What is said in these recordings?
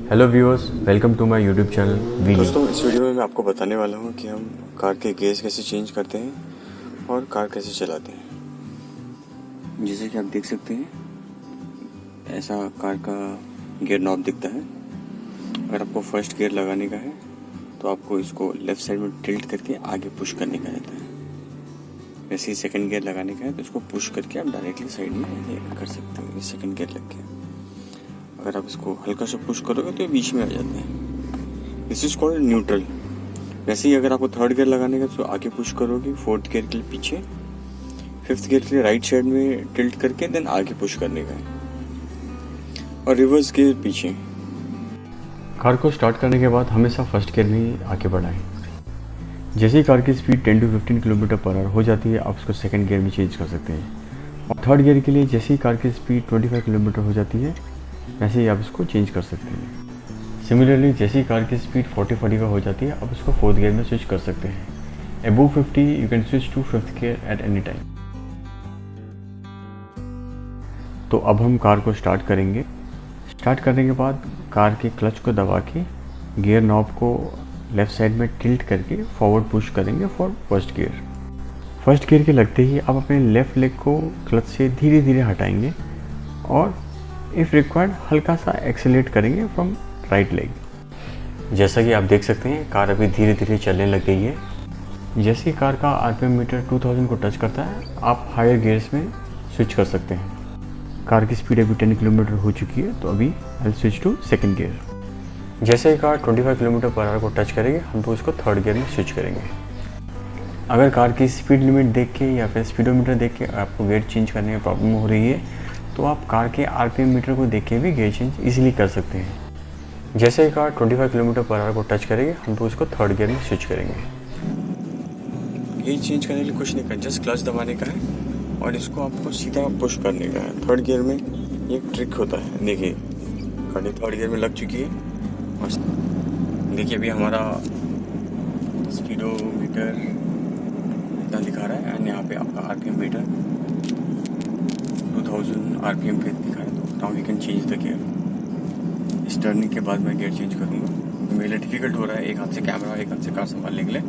Hello viewers, welcome to my YouTube channel video. दोस्तों, इस video में मैं आपको बताने वाला हूँ कि हम कार के गेयर्स कैसे चेंज करते हैं और कार कैसे चलाते हैं। जैसे कि आप देख सकते हैं, ऐसा कार का गियर नॉब दिखता है। अगर आपको फर्स्ट गियर लगाने का है तो आपको इसको लेफ्ट साइड में टिल्ट करके आगे पुश करने का रहता है। वैसे ही सेकंड गियर लगाने का है तो इसको पुश करके आप डायरेक्टली साइड में ये कर सकते हो। ये सेकंड गियर लग गया। अगर आप इसको हल्का सा पुश करोगे तो ये बीच में आ जाता है। This is called neutral. वैसे ही अगर आपको थर्ड गियर लगाने का तो आगे पुश करोगे, फोर्थ गियर के लिए पीछे, फिफ्थ गियर के लिए राइट साइड में टिल्ट करके देन आगे पुश करने का है, और रिवर्स गियर पीछे। कार को स्टार्ट करने के बाद हमेशा फर्स्ट गियर में ही आगे बढ़ाएं। जैसे ही कार की speed 10 to 15 kilometre per our हो जाती है, आप उसको सेकंड गियर में चेंज कर सकते हैं। और थर्ड गियर के लिए जैसे ही कार की स्पीड 25 किलोमीटर हो जाती है, वैसे ही आप इसको चेंज कर सकते हैं। सिमिलरली जैसे ही कार की स्पीड 40-45 हो जाती है, आप उसको फोर्थ गियर में स्विच कर सकते हैं। Above 50 you can switch to fifth gear at any time. तो अब हम कार को स्टार्ट करेंगे। स्टार्ट करने के बाद कार के क्लच को दबा के गियर नॉब को लेफ़्ट साइड में टिल्ट करके फॉरवर्ड पुश करेंगे for first gear. First gear के लगते ही आप अपने लेफ़्ट लेग को क्लच से धीरे धीरे हटाएंगे और इफ़ रिक्वायर्ड हल्का सा एक्सेलेरेट करेंगे फ्रॉम राइट लेग। जैसा कि आप देख सकते हैं, कार अभी धीरे धीरे चलने लग गई है। जैसे ही कार का आरपीएम मीटर 2000 को टच करता है, आप हायर गियर्स में स्विच कर सकते हैं। कार की स्पीड अभी 10 किलोमीटर हो चुकी है, तो अभी I switch to second gear. जैसे ही कार 25 किलोमीटर पर आवर को टच करेगी, हम तो उसको थर्ड गियर में स्विच करेंगे। अगर कार की स्पीड लिमिट देख के या फिर स्पीडोमीटर देख के आपको गियर चेंज करने में प्रॉब्लम हो रही है, तो आप कार के आरपीएम मीटर को देख के भी गियर चेंज इजीली कर सकते हैं। जैसे ही कार 25 किलोमीटर पर आवर को टच करेगी, हम तो उसको थर्ड गियर में स्विच करेंगे। गियर चेंज करने के लिए कुछ नहीं करना, जस्ट क्लच दबाने का है और इसको आपको सीधा पुश करने का है। थर्ड गियर में एक ट्रिक होता है। देखिए, गाड़ी थर्ड गियर में लग चुकी है और देखिए अभी हमारा स्पीडोमीटर इतना दिखा रहा है एंड यहाँ पे आपका आरपीएम मीटर 2000 आरपीएम पे दिखा है। तो now you can change the gear. इस टर्निंग के बाद मैं गियर चेंज करूँगा। मेरे लिए डिफिकल्ट हो रहा है, एक हाथ से कैमरा एक हाथ से कार संभालने के लिए।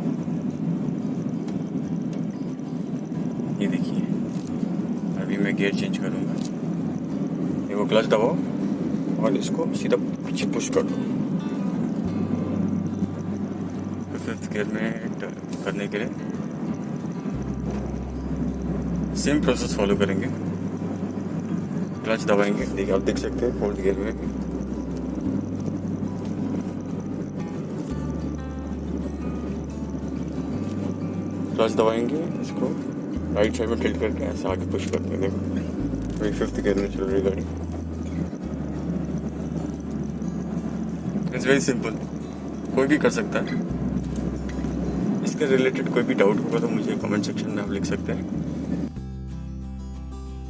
ये देखिए, अभी मैं गियर चेंज करूँगा। देखो, क्लच दबाओ और इसको सीधा पीछे पुश कर दो। फिफ्थ गियर में करने के लिए सेम प्रोसेस फॉलो करेंगे। क्लच दबाएंगे। देखिए, आप देख सकते हैं फोर्थ गियर में क्लच दबाएंगे, इसको राइट साइड में टिल्ट करके ऐसे आगे पुश करते हैं। देखो, अभी फिफ्थ गियर में चल रही गाड़ी। इट्स वेरी सिंपल, कोई भी कर सकता है। इसके रिलेटेड कोई भी डाउट होगा तो मुझे कमेंट सेक्शन में आप लिख सकते हैं।